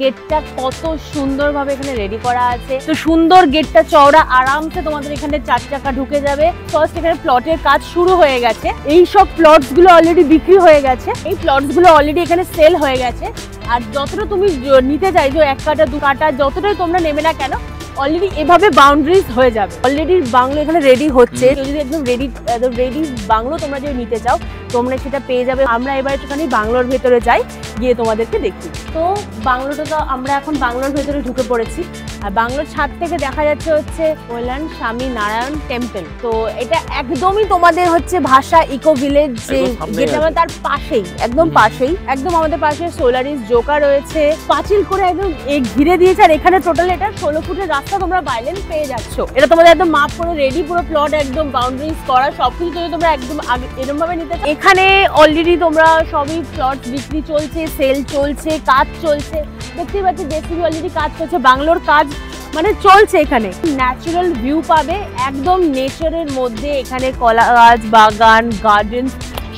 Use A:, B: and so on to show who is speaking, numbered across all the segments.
A: গেটটা কত সুন্দরভাবে এখানে রেডি করা আছে। তো সুন্দর গেটটা চওড়া, আরামসে তোমাদের এখানে 4 চাকা ঢুকে যাবে। ফার্স্ট এখানে প্লটের কাজ শুরু হয়ে গেছে। এই সব প্লটস গুলো অলরেডি বিক্রি হয়ে গেছে। এই প্লটস গুলো অলরেডি এখানে সেল হয়ে গেছে। আর যতটা তুমি নিতে চাইছো, 1 কাঠা 2 কাঠা যতটাই তোমরা নেবে না কেন, অলরেডি এভাবে বাউন্ডারিজ হয়ে যাবে। অলরেডি বাংলো এখানে রেডি হচ্ছে। যদি একদম রেডি বাংলো তোমরা যদি নিতে চাও, তোমরা সেটা পেয়ে যাবে। আমরা এবার একটুখানি বাংলোর ভেতরে যাই, গিয়ে তোমাদেরকে দেখি। তো বাংলোটা তো আমরা এখন বাংলোর ভেতরে ঢুকে পড়েছি। আর বাংলোর ছাদ থেকে দেখা যাচ্ছে হচ্ছে কল্যাণ স্বামী নারায়ণ টেম্পল। তো এটা একদমই তোমাদের হচ্ছে ভাষা ইকো ভিলেজ, যেটা তার পাশেই, একদম পাশেই, একদম আমাদের পাশে সোলারিস জোকা রয়েছে। পাঁচিল করে একদম ঘিরে দিয়েছে। আর এখানে টোটাল এটা 16 ফুটের রাস্তা তোমরা বাইলেন পেয়ে যাচ্ছ। এটা তোমাদের একদম মাপ করে রেডি, পুরো প্লট একদম বাউন্ডারিজ করা, সবকিছু যদি তোমরা একদম এরকম ভাবে নিতে। এখানে অলরেডি তোমরা সবই প্লট বিক্রি চলছে, সেল চলছে, কাজ চলছে। দেখতেই পাচ্ছি জেসিবি অলরেডি কাজ করছে, বাংলোর কাজ মানে চলছে। এখানে ন্যাচারাল ভিউ পাবে, একদম নেচারের মধ্যে। এখানে কলা গাছ, বাগান, গার্ডেন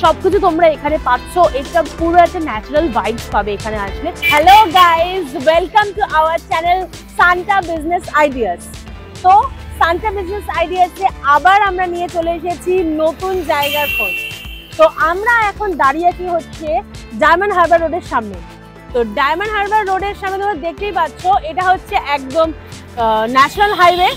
A: সবকিছু তোমরা এখানে পাচ্ছ। এটা পুরো একটা ন্যাচারাল ভাইবস পাবে এখানে আসলে। Hello guys, welcome to our channel Santa business ideas. তো সান্টা বিজনেস আইডিয়াসে আবার আমরা নিয়ে চলে এসেছি নতুন জায়গার খোঁজ। তো আমরা এখন দাঁড়িয়ে আছি হচ্ছে ডায়মন্ড হারবার রোডের সামনে। তো ডায়মন্ড হারবার রোডের সামনে তোমরা দেখতেই পাচ্ছ, এটা হচ্ছে একদম ন্যাশনাল হাইওয়ে।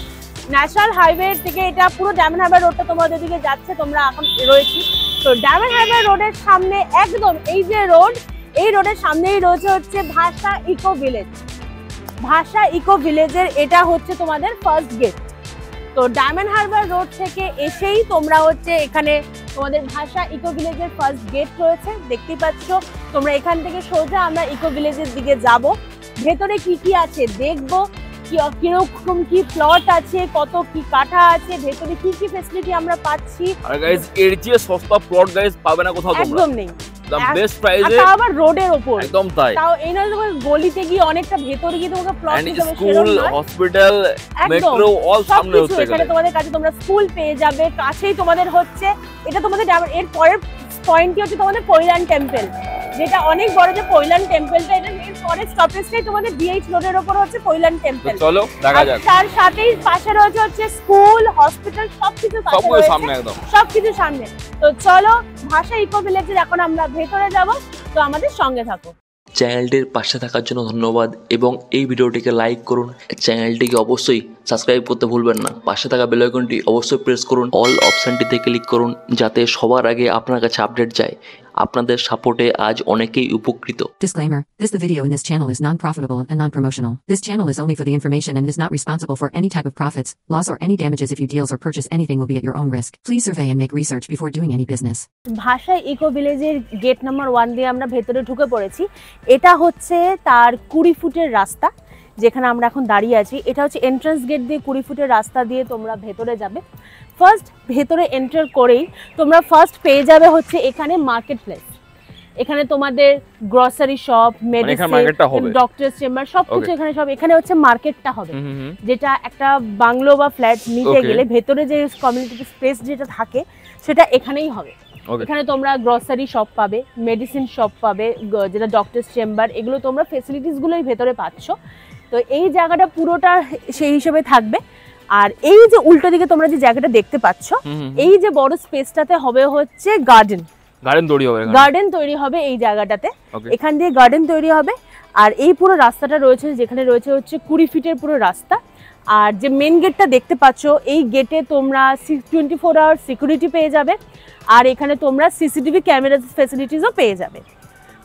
A: ন্যাশনাল হাইওয়ে থেকে এটা পুরো ডায়মন্ড হারবার রোডটা তোমাদের দিকে যাচ্ছে। তোমরা এখন রয়েছি তো ডায়মন্ড হারবার রোডের সামনে, একদম এই যে রোড, এই রোডের সামনেই রয়েছে হচ্ছে ভাষা ইকো ভিলেজ। ভাষা ইকো ভিলেজের এটা হচ্ছে তোমাদের ফার্স্ট গেট। তো ডায়মন্ড হারবার রোড থেকে এসেই তোমরা হচ্ছে এখানে তোমাদের ভাষা ইকো ভিলেজের ফার্স্ট গেট রয়েছে, দেখতেই পাচ্ছ। তোমরা এখান থেকে সোজা আমরা ইকো ভিলেজের দিকে যাব। ভেতরে কি কি আছে দেখবো, কিরকম কি প্লট আছে, কত কি কাঠা আছে, ভেতরে কি কি ফ্যাসিলিটি আমরা পাচ্ছি।
B: আর গাইস এর চেয়ে সস্তা প্লট গাইস পাবে না কোথাও,
A: একদম নেই।
B: দ্য বেস্ট প্রাইসে,
A: তাও আবার রোডের উপর।
B: একদম তাই।
A: তাও এই নয় তোমাকে গলিতে গিয়ে অনেকটা ভেতরে গিয়ে তোমাকে প্লট দিতে হবে।
B: স্কুল, হসপিটাল, মেট্রো অল সামনে হচ্ছে।
A: এখানে তোমাদের কাছে তোমরা স্কুল পেয়ে যাবে, কাছেই তোমাদের হচ্ছে এটা তোমাদের। এর পরের পয়েন্টটি হচ্ছে তোমাদের পৈলান টেম্পল, যেটা অনেক বড়। যে পৈলান টেম্পলটা, এটা এর পরের স্টপেজটাই তোমাদের ডিএইচ রোডের উপর হচ্ছে পৈলান টেম্পল।
B: চলো দেখা যাক।
A: তার সাথেই পাশে রয়েছে হচ্ছে স্কুল, হসপিটাল, সবকিছু
B: সামনে, একদম
A: সবকিছু সামনে। তো চলো ভাষা ইকো ভিলেজের এখন আমরা ভেতরে যাব। তো আমাদের সঙ্গে থাকো।
C: চ্যানেলটির পাশে থাকার জন্য ধন্যবাদ এবং এই ভিডিওটিকে লাইক করুন। চ্যানেলটিকে অবশ্যই সাবস্ক্রাইব করতে ভুলবেন না। পাশে থাকা বেল আইকনটি অবশ্যই প্রেস করুন। অল অপশনটিতে ক্লিক করুন যাতে সবার আগে আপনার কাছে আপডেট যায়। আপনাদের সাপোর্টে আজ অনেকেই উপকৃত।
D: Disclaimer: the video in this channel is non-profitable and non-promotional. This channel is only for the information and is not responsible for any type of profits, loss or any damages. If you deals or purchase anything will be at your own risk. Please survey and make research before doing any business.
A: ভাষা eco ভিলেজের gate number 1 দিয়ে আমরা ভেতরে ঢুকে পড়েছি। এটা হচ্ছে তার 20 ফুটের রাস্তা, যেখানে আমরা এখন দাঁড়িয়ে আছি। এটা হচ্ছে এন্ট্রান্স গেট দিয়ে 20 ফুটের রাস্তা দিয়ে তোমরা ভেতরে যাবে। ফার্স্ট ভেতরে এন্টার করেই তোমরা ফার্স্ট পেয়ে যাবে হচ্ছে এখানে মার্কেট প্লেস। এখানে তোমাদের grocery shop, medicine, doctors chamber সবকিছু এখানে সব। এখানে হচ্ছে মার্কেটটা হবে, যেটা একটা বাংলো বা ফ্ল্যাট নিতে গেলে ভেতরে যে কমিউনিটি স্পেস যেটা থাকে সেটা এখানেই হবে। এখানে তোমরা গ্রসারি শপ পাবে, মেডিসিন শপ পাবে, যেটা ডক্টরস চেম্বার, এগুলো তোমরা ফেসিলিটিস গুলোই ভেতরে পাচ্ছ। তো এই জায়গাটা পুরোটা সেই হিসেবে থাকবে। আর এই যে উল্টো দিকে তোমরা যে জায়গাটা দেখতে পাচ্ছ, এই যে বড় স্পেসটাতে হবে হচ্ছে গার্ডেন তৈরি হবে এই জায়গাটাতে। এখান দিয়ে গার্ডেন তৈরি হবে। আর এই পুরো রাস্তাটা রয়েছে, যেখানে রয়েছে হচ্ছে 20 ফিটের পুরো রাস্তা। আর যে মেন গেটটা দেখতে পাচ্ছ, এই গেটে তোমরা 24 আওয়ার সিকিউরিটি পেয়ে যাবে। আর এখানে তোমরা সিসিটিভি ক্যামেরা ফ্যাসিলিটিসও পেয়ে যাবে।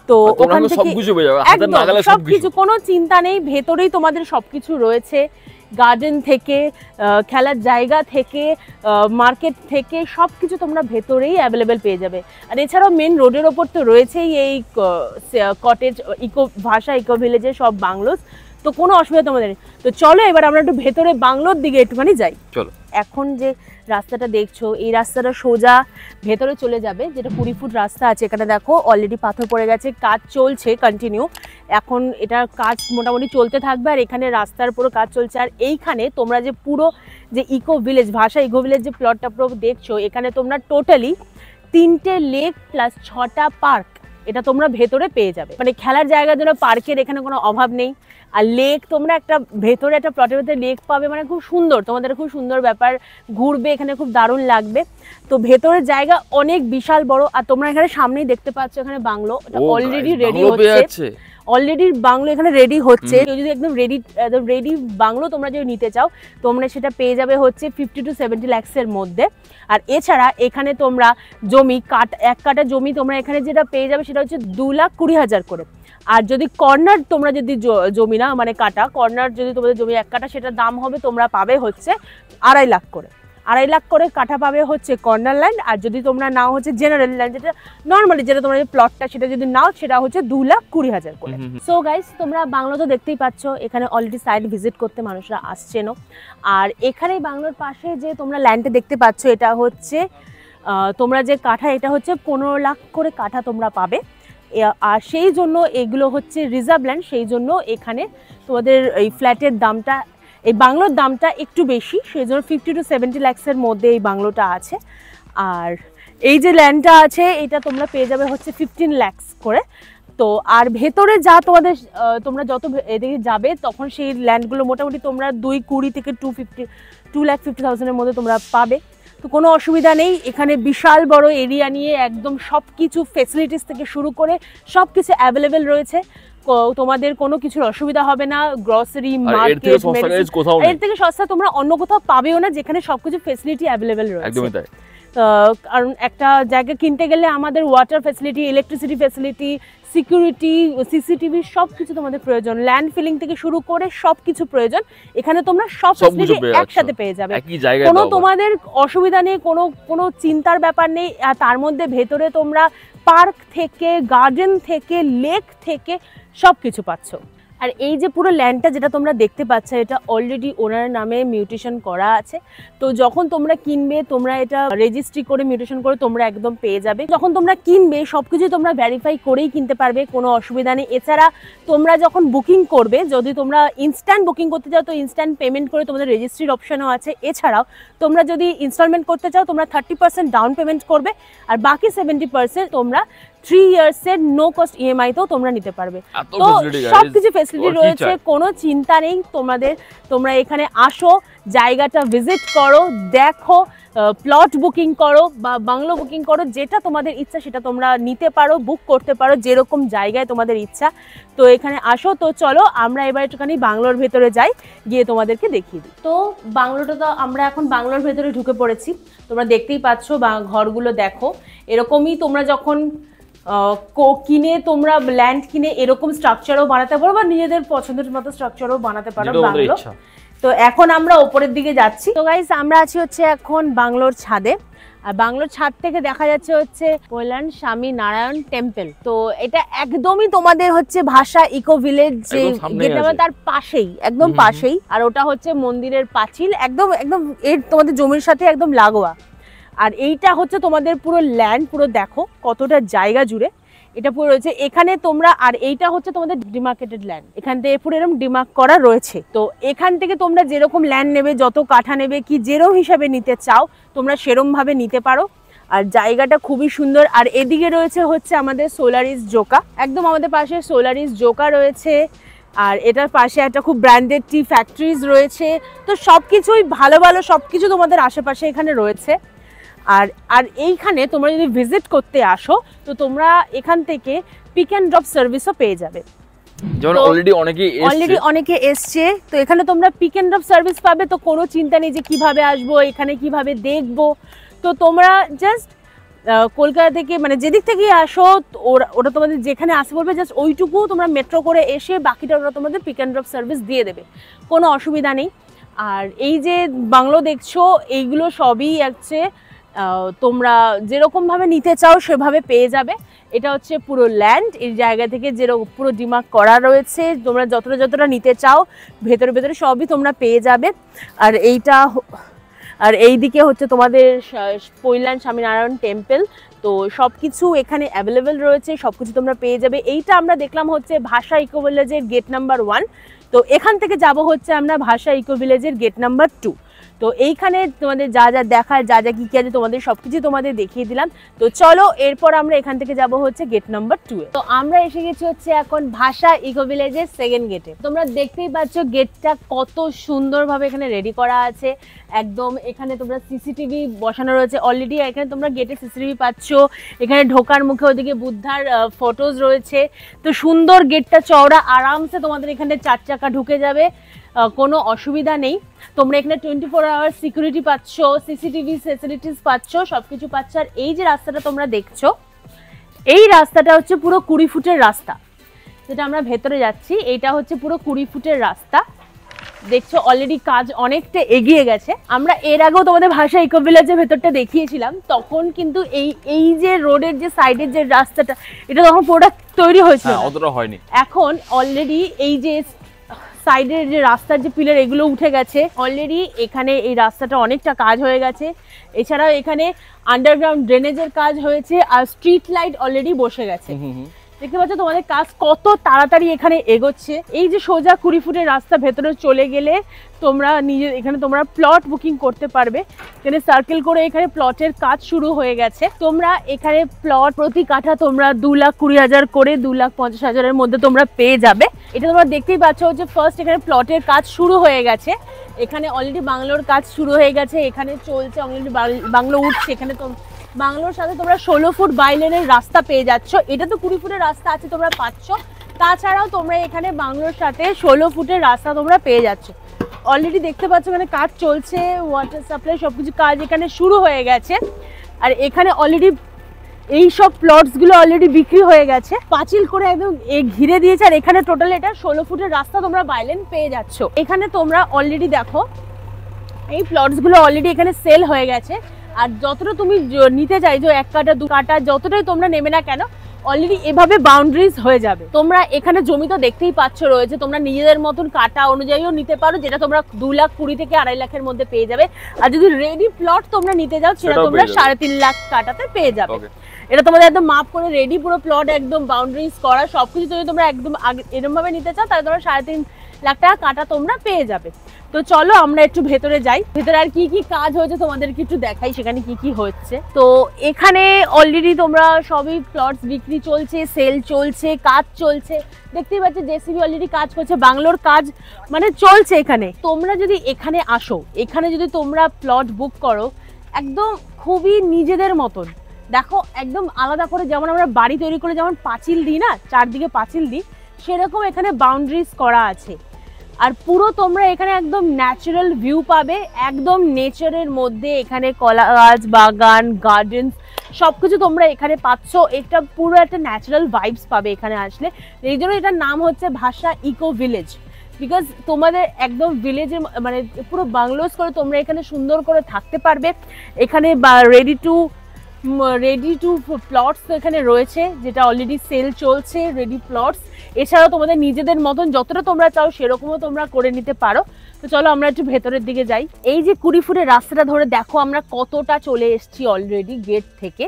A: তো ওখান থেকে সবকিছু, কোনো চিন্তা নেই, ভেতরেই তোমাদের সবকিছু রয়েছে। গার্ডেন থেকে, খেলার জায়গা থেকে, মার্কেট থেকে সবকিছু তোমরা ভেতরেই অ্যাভেলেবেল পেয়ে যাবে। আর এছাড়াও মেন রোডের ওপর তো রয়েছেই এই কটেজ ভাষা ইকো ভিলেজের সব বাংলোস। তো কোনো অসুবিধা তোমাদের নেই। তো চলো এবার আমরা একটু ভেতরে বাংলোর দিকে একটুখানি যাই। চলো। এখন যে রাস্তাটা দেখছো, এই রাস্তাটা সোজা ভেতরে চলে যাবে, যেটা 20 ফুট রাস্তা আছে। এখানে দেখো অলরেডি পাথর পড়ে গেছে, কাজ চলছে কন্টিনিউ। এখন এটার কাজ মোটামুটি চলতে থাকবে। আর এখানে রাস্তার পুরো কাজ চলছে। আর এইখানে তোমরা যে পুরো যে ইকো ভিলেজ, ভাষা ইকো ভিলেজ যে প্লটটা পুরো দেখছো, এখানে তোমরা টোটালি 3টে লেক প্লাস 6টা পার্ক এটা তোমরা ভেতরে পেয়ে যাবে। মানে খেলার জায়গার জন্য পার্কের এখানে কোনো অভাব নেই। আর লেক, তোমরা একটা ভেতরে একটা প্লটের ভেতরে লেক পাবে, মানে খুব সুন্দর, তোমাদের খুব সুন্দর ব্যাপার, ঘুরবে এখানে খুব দারুণ লাগবে। তো ভেতরের জায়গা অনেক বিশাল বড়। আর তোমরা এখানে সামনেই দেখতে পাচ্ছ এখানে বাংলো, এটা অলরেডি রেডি হচ্ছে, অলরেডি বাংলো এখানে রেডি হচ্ছে। কেউ যদি একদম রেডি বাংলো তোমরা যদি নিতে চাও, তোমরা সেটা পেয়ে যাবে হচ্ছে 50 to 70 lakhs-এর মধ্যে। আর এছাড়া এখানে তোমরা জমি এক কাঠা জমি তোমরা এখানে যেটা পেয়ে যাবে সেটা হচ্ছে 2,20,000 করে। আর যদি কর্নার তোমরা যদি জমি না মানে কাটা কর্নার যদি তোমাদের জমি এক কাঠা, সেটার দাম হবে তোমরা পাবে হচ্ছে 2.5 লাখ করে। 2.5 লাখ করে কাঠা পাবে হচ্ছে কর্নার ল্যান্ড। আর যদি তোমরা নাও হচ্ছে জেনারেল ল্যান্ড, যেটা নর্মালি যেটা তোমরা প্লটটা সেটা যদি নাও সেটা হচ্ছে 2,20,000 করে। সো গাইস, তোমরা বাংলো তো দেখতেই পাচ্ছ, এখানে অলরেডি সাইড ভিজিট করতে মানুষরা আসছেনও। আর এখানে বাংলোর পাশে যে তোমরা ল্যান্ডটা দেখতে পাচ্ছ, এটা হচ্ছে তোমরা যে কাঠা, এটা হচ্ছে 15 লাখ করে কাঠা তোমরা পাবে। আর সেই জন্য এগুলো হচ্ছে রিজার্ভ ল্যান্ড, সেই জন্য এখানে তোমাদের এই ফ্ল্যাটের দামটা, এই বাংলোর দামটা একটু বেশি, সেই জন্য 50 to 70 lakhs-এর মধ্যে এই বাংলোটা আছে। আর এই যে ল্যান্ডটা আছে এটা তোমরা পেয়ে যাবে হচ্ছে 15 lakhs করে। তো আর ভেতরে যা তোমাদের তোমরা যত এদিকে যাবে তখন সেই ল্যান্ডগুলো মোটামুটি তোমরা 220 থেকে 2,50,000-এর মধ্যে তোমরা পাবে। তো কোনো অসুবিধা নেই, এখানে বিশাল বড় এরিয়া নিয়ে একদম সব কিছু ফেসিলিটিস থেকে শুরু করে সব কিছু অ্যাভেলেবেল রয়েছে। তোমাদের কোনো কিছুর অসুবিধা হবে না। গ্রসারি, মার্কেট, এর থেকে সস্তা তোমরা অন্য কোথাও পাবেও না, যেখানে সবকিছু ফেসিলিটি অ্যাভেলেবেল রয়েছে। একদমই তাই। কারণ একটা জায়গা কিনতে গেলে আমাদের water facility, electricity facility, security, CCTV সব কিছু তোমাদের প্রয়োজন, ল্যান্ড ফিলিং থেকে শুরু করে সব কিছু প্রয়োজন। এখানে তোমরা সব ফেসিলিটি একসাথে পেয়ে যাবে, কোনো তোমাদের অসুবিধা নেই, কোনো চিন্তার ব্যাপার নেই। আর তার মধ্যে ভেতরে তোমরা পার্ক থেকে, গার্ডেন থেকে, লেক থেকে সব কিছু পাচ্ছ। আর এই যে পুরো ল্যান্ডটা যেটা তোমরা দেখতে পাচ্ছ, এটা অলরেডি ওনার নামে মিউটেশন করা আছে। তো যখন তোমরা কিনবে, তোমরা এটা রেজিস্ট্রি করে মিউটেশন করে তোমরা একদম পেয়ে যাবে। যখন তোমরা কিনবে সবকিছু তোমরা ভেরিফাই করেই কিনতে পারবে, কোনো অসুবিধা নেই। এছাড়া তোমরা যখন বুকিং করবে, যদি তোমরা ইনস্ট্যান্ট বুকিং করতে চাও তো ইনস্ট্যান্ট পেমেন্ট করে তোমাদের রেজিস্ট্রির অপশনও আছে। এছাড়াও তোমরা যদি ইনস্টলমেন্ট করতে চাও, তোমরা 30% ডাউন পেমেন্ট করবে, আর বাকি 70% তোমরা 3 years-এর নো কস্ট ইএমআই-তেও তোমরা নিতে পারবে। তো সবকিছু ফেসিলিটি রয়েছে, কোনো চিন্তা নেই তোমাদের। তোমরা এখানে আসো, জায়গাটা ভিজিট করো, দেখো, প্লট বুকিং করো বা বাংলো বুকিং করো, যেটা তোমাদের ইচ্ছা সেটা তোমরা নিতে পারো, বুক করতে পারো যেরকম জায়গায় তোমাদের ইচ্ছা। তো এখানে আসো। তো চলো আমরা এবার একটুখানি বাংলোর ভেতরে যাই, গিয়ে তোমাদেরকে দেখিয়ে দিই। তো বাংলোটা তো আমরা এখন বাংলোর ভেতরে ঢুকে পড়েছি, তোমরা দেখতেই পাচ্ছ। ঘরগুলো দেখো, এরকমই তোমরা যখন কিনে, তোমরা ল্যান্ড কিনে এরকম স্ট্রাকচারও বানাতে পারো বা নিজেদের পছন্দের মতো স্ট্রাকচারও বানাতে পারো বাংলো। তো এখন আমরা ওপরের দিকে যাচ্ছি। তো গাইস, আমরা আছি হচ্ছে এখন বাংলোর ছাদে। আর বাংলোর ছাদ থেকে দেখা যাচ্ছে হচ্ছে কৈলান স্বামী নারায়ণ টেম্পল। তো এটা একদমই তোমাদের হচ্ছে ভাষা ইকো ভিলেজ যে গেট নাম্বার তার পাশেই, একদম পাশেই। আর ওটা হচ্ছে মন্দিরের পাঁচিল, একদম একদম এর তোমাদের জমির সাথে একদম লাগোয়া। আর এইটা হচ্ছে তোমাদের পুরো ল্যান্ড, পুরো দেখো কতটা জায়গা জুড়ে এটা পুরো রয়েছে এখানে তোমরা। আর এইটা হচ্ছে তোমাদের ডিমার্কেটেড ল্যান্ড, এখান থেকে পুরো এরকম ডিমার্ক করা রয়েছে। তো এখান থেকে তোমরা যেরকম ল্যান্ড নেবে, যত কাঠা নেবে, কি যেরকম হিসাবে নিতে চাও তোমরা সেরকম ভাবে নিতে পারো। আর জায়গাটা খুবই সুন্দর। আর এদিকে রয়েছে হচ্ছে আমাদের সোলারিস জোকা, একদম আমাদের পাশে সোলারিস জোকা রয়েছে। আর এটার পাশে একটা খুব ব্র্যান্ডেড টি ফ্যাক্টরিজ রয়েছে। তো সবকিছুই ভালো ভালো সবকিছু তোমাদের আশেপাশে এখানে রয়েছে। আর আর এইখানে তোমরা যদি ভিজিট করতে আসো তো তোমরা এখান থেকে পিক অ্যান্ড ড্রপ সার্ভিসও পেয়ে যাবে।
B: যেমন অলরেডি
A: অনেকে এসছে, তো এখানে তোমরা পিক অ্যান্ড ড্রপ সার্ভিস পাবে। তো কোনো চিন্তা নেই যে কিভাবে আসবো, এখানে কিভাবে দেখবো। তো তোমরা জাস্ট কলকাতা থেকে মানে যেদিক থেকে আসো ওটা তোমাদের যেখানে আসতে বলবে, জাস্ট ওইটুকু তোমরা মেট্রো করে এসে বাকিটা ওরা তোমাদের পিক অ্যান্ড ড্রপ সার্ভিস দিয়ে দেবে, কোনো অসুবিধা নেই। আর এই যে বাংলো দেখছো, এইগুলো সবই হচ্ছে তোমরা যেরকমভাবে নিতে চাও সেভাবে পেয়ে যাবে। এটা হচ্ছে পুরো ল্যান্ড, এই জায়গা থেকে যেরকম পুরো ডিমার্ক করা রয়েছে। তোমরা যতটা নিতে চাও ভেতরে ভেতরে সবই তোমরা পেয়ে যাবে। আর এই দিকে হচ্ছে তোমাদের কৈলান স্বামীনারায়ণ টেম্পল। তো সব কিছু এখানে অ্যাভেলেবেল রয়েছে, সব কিছু তোমরা পেয়ে যাবে। এইটা আমরা দেখলাম হচ্ছে ভাষা ইকো ভিলেজের গেট নাম্বার 1। তো এখান থেকে যাব হচ্ছে আমরা ভাষা ইকো ভিলেজের গেট নাম্বার 2। তো এইখানে তোমাদের যা যা দেখার, যা যা কি কি আছে তোমাদের সবকিছু তোমাদের দেখিয়ে দিলাম। তো চলো এরপর আমরা এখান থেকে যাব হচ্ছে গেট নাম্বার 2 এ। তো আমরা এসে গেছি হচ্ছে এখন ভাষা ইকো ভিলেজের সেকেন্ড গেটে। তোমরা দেখতেই পাচ্ছ গেটটা কত সুন্দরভাবে এখানে রেডি করা আছে। একদম এখানে তোমরা সিসিটিভি বসানো রয়েছে অলরেডি। এখানে তোমরা গেটে সিসিটিভি পাচ্ছ, এখানে ঢোকার মুখে ওদিকে বুদ্ধার ফটোজ রয়েছে। তো সুন্দর গেটটা চওড়া, আরামসে তোমাদের এখানে 4 চাকা ঢুকে যাবে, কোনো অসুবিধা নেই। তোমরা এখানে 24 আওয়ার সিকিউরিটি পাচ্ছ, সিসিটিভি ফেসিলিটিস পাচ্ছ, সবকিছু পাচ্ছ। আর এই যে রাস্তাটা তোমরা দেখছো, এই রাস্তাটা হচ্ছে পুরো 20 ফুটের রাস্তা, যেটা আমরা ভেতরে যাচ্ছি। এইটা হচ্ছে পুরো 20 ফুটের রাস্তা। দেখছো অলরেডি কাজ অনেকটা এগিয়ে গেছে। আমরা এর আগেও তোমাদের ভাষা ইকো ভিলেজের ভেতরটা দেখিয়েছিলাম, তখন কিন্তু এই যে রোডের যে সাইডের যে রাস্তাটা, এটা তখন পুরোটা তৈরি হয়েছিল,
B: অতটা হয়নি।
A: এখন অলরেডি এই যে সাইডের যে রাস্তার যে পিলার, এগুলো উঠে গেছে অলরেডি। এখানে এই রাস্তাটা অনেকটা কাজ হয়ে গেছে। এছাড়াও এখানে আন্ডারগ্রাউন্ড ড্রেনেজের কাজ হয়েছে, আর স্ট্রিট লাইট অলরেডি বসে গেছে। দেখতে পাচ্ছ তোমাদের কাজ কত তাড়াতাড়ি এখানে এগোচ্ছে। এই যে সোজা 20 ফুটের রাস্তা ভেতরে চলে গেলে তোমরা এখানে তোমরা প্লট বুকিং করতে পারবে। এখানে সার্কেল করে এখানে প্লটের কাজ শুরু হয়ে গেছে। তোমরা এখানে প্লট প্রতি কাঠা তোমরা 2,20,000 করে 2,50,000-এর মধ্যে তোমরা পেয়ে যাবে। এটা তোমরা দেখতেই পাচ্ছ যে ফার্স্ট এখানে প্লটের কাজ শুরু হয়ে গেছে। এখানে অলরেডি বাংলোর কাজ শুরু হয়ে গেছে, এখানে চলছে অলরেডি, বাংলো উঠছে। এখানে তো বাংলোর সাথে তোমরা 16 ফুট বাইলেনের রাস্তা পেয়ে যাচ্ছ। এটা তো 20 ফুটের রাস্তা আছে তোমরা পাচ্ছ, তাছাড়াও তোমরা এখানে বাংলোর সাথে 16 ফুটের রাস্তা তোমরা পেয়ে যাচ্ছ। অলরেডি দেখতে পাচ্ছ এখানে কাজ চলছে, ওয়াটার সাপ্লাই সবকিছু কাজ এখানে শুরু হয়ে গেছে। আর এখানে অলরেডি এই সব প্লটসগুলো অলরেডি বিক্রি হয়ে গেছে, পাঁচিল করে একদম ঘিরে দিয়েছে। আর এখানে টোটাল এটা 16 ফুটের রাস্তা তোমরা বাইলেন পেয়ে যাচ্ছ। এখানে তোমরা অলরেডি দেখো এই প্লটসগুলো অলরেডি এখানে সেল হয়ে গেছে। আর যতটা তুমি নিতে চাইছো, 1 কাঠা 2 কাঠা যতটাই তোমরা নেবে না কেন, অলরেডি এভাবে বাউন্ডারিজ হয়ে যাবে। তোমরা এখানে জমি তো দেখতেই পাচ্ছ রয়েছে, তোমরা নিজেদের মতন কাটা অনুযায়ীও নিতে পারো, যেটা তোমরা 2,20,000 থেকে 2.5 লাখের মধ্যে পেয়ে যাবে। আর যদি রেডি প্লট তোমরা নিতে যাও, সেটা তোমরা 3.5 লাখ কাটাতে পেয়ে যাবে। এটা তোমাদের একদম মাপ করে রেডি পুরো প্লট, একদম বাউন্ডারিজ করা সবকিছু। যদি তোমরা একদম এরকম ভাবে নিতে চাও, তাহলে তোমরা 3.5 লাখ টাকা কাটা তোমরা পেয়ে যাবে। তো চলো আমরা একটু ভেতরে যাই, ভেতরে আর কি কি কাজ হয়েছে তোমাদেরকে একটু দেখাই, সেখানে কি কি হচ্ছে। তো এখানে অলরেডি তোমরা সবই প্লটস বিক্রি চলছে, সেল চলছে, কাজ চলছে। দেখতেই পাচ্ছ জেসিবি অলরেডি কাজ করছে, বাংলোর কাজ মানে চলছে এখানে। তোমরা যদি এখানে আসো, এখানে যদি তোমরা প্লট বুক করো, একদম খুবই নিজেদের মতন। দেখো একদম আলাদা করে, যেমন আমরা বাড়ি তৈরি করে যেমন পাঁচিল দিই না, চারদিকে পাঁচিল দিই, সেরকম এখানে বাউন্ডারিজ করা আছে। আর পুরো তোমরা এখানে একদম ন্যাচারাল ভিউ পাবে, একদম নেচারের মধ্যে। এখানে কলা গাছ, বাগান, গার্ডেন্স সবকিছু তোমরা এখানে পাচ্ছ। এটা পুরো একটা ন্যাচারাল ভাইবস পাবে এখানে আসলে। এই জন্য এটার নাম হচ্ছে ভাষা ইকো ভিলেজ, বিকজ তোমাদের একদম ভিলেজের মানে পুরো বাংলোস করে তোমরা এখানে সুন্দর করে থাকতে পারবে। এখানে রেডি টু প্লটস তো এখানে রয়েছে, যেটা অলরেডি সেল চলছে, রেডি প্লটস। এছাড়াও তোমাদের নিজেদের মতন যতটা তোমরা চাও সেরকমও তোমরা করে নিতে পারো। তো চলো আমরা একটু ভেতরের দিকে যাই। এই যে 20 ফুটের রাস্তাটা ধরে দেখো আমরা কতটা চলে এসেছি অলরেডি গেট থেকে।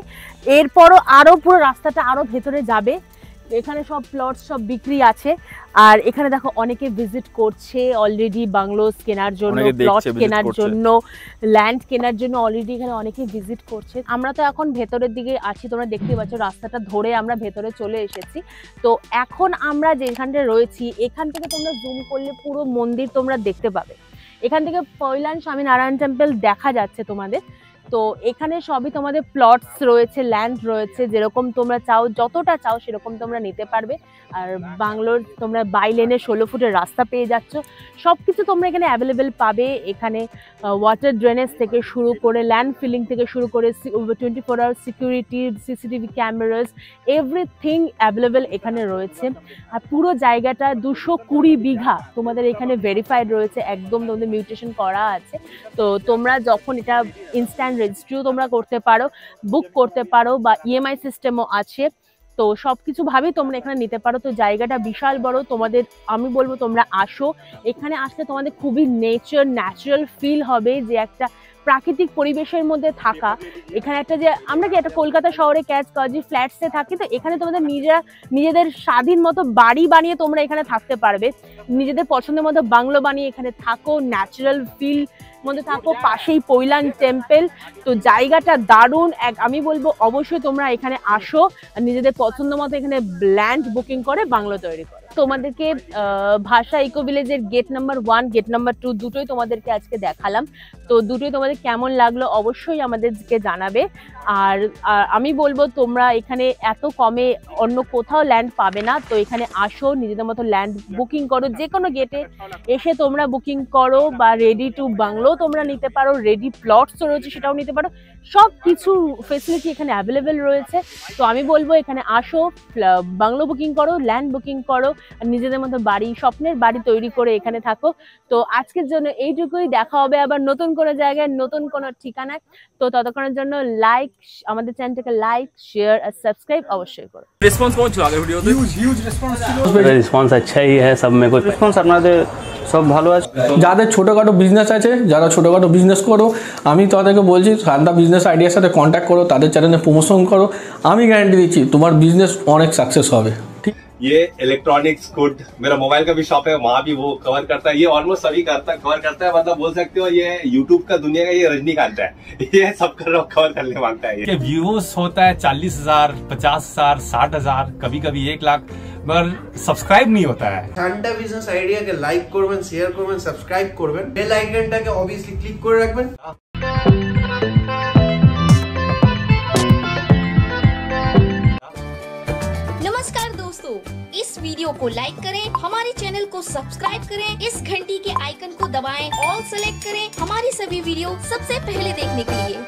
A: এরপরও আরো পুরো রাস্তাটা আরো ভেতরে যাবে। এখানে সব প্লটস সব বিক্রি আছে। আর এখানে দেখো অনেকে ভিজিট করছে অলরেডি বাংলোস কেনার জন্য, প্লট কেনার জন্য, ল্যান্ড কেনার জন্য অলরেডি এখানে অনেকে ভিজিট করছে। আমরা তো এখন ভেতরের দিকে আছি, তোমরা দেখতে পাচ্ছ রাস্তাটা ধরে আমরা ভেতরে চলে এসেছি। তো এখন আমরা যেখানটা রয়েছি, এখান থেকে তোমরা জুম করলে পুরো মন্দির তোমরা দেখতে পাবে। এখান থেকে পৈলান স্বামীনারায়ণ টেম্পল দেখা যাচ্ছে তোমাদের। তো এখানে সবই তোমাদের প্লটস রয়েছে, ল্যান্ড রয়েছে, যেরকম তোমরা চাও, যতটা চাও সেরকম তোমরা নিতে পারবে। আর বাংলোর তোমরা বাই লেনে 16 ফুটের রাস্তা পেয়ে যাচ্ছ। সব কিছু তোমরা এখানে অ্যাভেলেবেল পাবে। এখানে ওয়াটার ড্রেনেজ থেকে শুরু করে, ল্যান্ড ফিলিং থেকে শুরু করে, 24 hour security, CCTV cameras, everything available এখানে রয়েছে। আর পুরো জায়গাটা 220 বিঘা তোমাদের এখানে ভেরিফাইড রয়েছে, একদম তোমাদের মিউটেশন করা আছে। তো তোমরা যখন এটা ইনস্ট্যান্ট রেজিস্ট্রিও তোমরা করতে পারো, বুক করতে পারো, বা ইএমআই সিস্টেমও আছে। তো সবকিছু ভাবেই তোমরা এখানে নিতে পারো। তো জায়গাটা বিশাল বড়, তোমাদের আমি বলবো তোমরা আসো। এখানে আসলে তোমাদের খুবই ন্যাচারাল ফিল হবে, যে একটা প্রাকৃতিক পরিবেশের মধ্যে থাকা। এখানে একটা যে আমরা কি একটা কলকাতা শহরে ক্যাচ কজি ফ্ল্যাটসে থাকি, তো এখানে তোমাদের নিজেদের স্বাধীন মতো বাড়ি বানিয়ে তোমরা এখানে থাকতে পারবে, নিজেদের পছন্দের মতো বাংলো বানিয়ে এখানে থাকো, ন্যাচারাল ফিল মধ্যে থাকো, পাশেই পৈলাং টেম্পল। তো জায়গাটা দারুণ, আমি বলবো অবশ্যই তোমরা এখানে আসো আর নিজেদের পছন্দ মতো এখানে ল্যান্ড বুকিং করে বাংলো তৈরি করো। তোমাদেরকে ভাষা ইকো ভিলেজের গেট নাম্বার 1 গেট নাম্বার 2 দুটোই তোমাদেরকে আজকে দেখালাম। তো দুটোই তোমাদের কেমন লাগলো অবশ্যই আমাদেরকে জানাবে। আর আমি বলবো তোমরা এখানে এত কমে অন্য কোথাও ল্যান্ড পাবে না। তো এখানে আসো, নিজেদের মতো ল্যান্ড বুকিং করো, যে কোনো গেটে এসে তোমরা বুকিং করো, বা রেডি টু বাংলো তোমরা নিতে পারো, রেডি প্লটসও রয়েছে সেটাও নিতে পারো, সব কিছু ফেসিলিটি এখানে অ্যাভেলেবেল রয়েছে। তো আমি বলবো এখানে আসো, বাংলো বুকিং করো, ল্যান্ড বুকিং করো, আর নিজেদের মতো বাড়ি, স্বপ্নের বাড়ি তৈরি করে এখানে থাকো। তো আজকের জন্য এইটুকুই, দেখা হবে আবার নতুন কোনো জায়গায় নতুন কোনো ঠিকানায়। তো ততক্ষণের জন্য আমাদের চ্যানেলটাকে লাইক, শেয়ার আর সাবস্ক্রাইব অবশ্যই করো।
B: রেসপন্স কেমন ছিল আগের ভিডিওতে?
E: হিউজ রেসপন্স ছিল।
F: রেসপন্স अच्छाই है, सब में कोई রেসপন্স আপনাদের সব ভালো আছে।
E: যাদের ছোটোখাটো বিজনেস আছে, যারা ছোটোখাটো বিজনেস করো, আমি তাদেরকে বলছি শান্তা বিজনেস আইডিয়ার সাথে কন্ট্যাক্ট করো, তাদের চ্যানেলে প্রমোশন করো, আমি গ্যারান্টি দিচ্ছি তোমার বিজনেস অনেক সাকসেস হবে। ঠিক,
G: ये इलेक्ट्रॉनिक्स गुड, मेरा मोबाइल का भी शॉप है, वहाँ भी वो कवर करता है। ये ऑलमोस्ट सभी कवर करता है, मतलब बोल सकते हो ये यूट्यूब का दुनिया का ये रजनीकांत है, ये सब कवर करने मांगता है।
H: ये व्यूज होता है 40,000, 50,000, 60,000, कभी कभी 1 लाख, मगर सब्सक्राइब नहीं होता है।
I: শান্তা বিজনেস আইডিয়াকে লাইক করবেন, শেয়ার করবেন, সাবস্ক্রাইব করবেন, বেল আইকনটাকে অবভিয়াসলি ক্লিক করে রাখবেন।
J: नमस्कार दोस्तों, इस वीडियो को लाइक करें, हमारे चैनल को सब्सक्राइब करें, इस घंटी के आइकन को दबाएं, ऑल सेलेक्ट करें हमारी सभी वीडियो सबसे पहले देखने के लिए।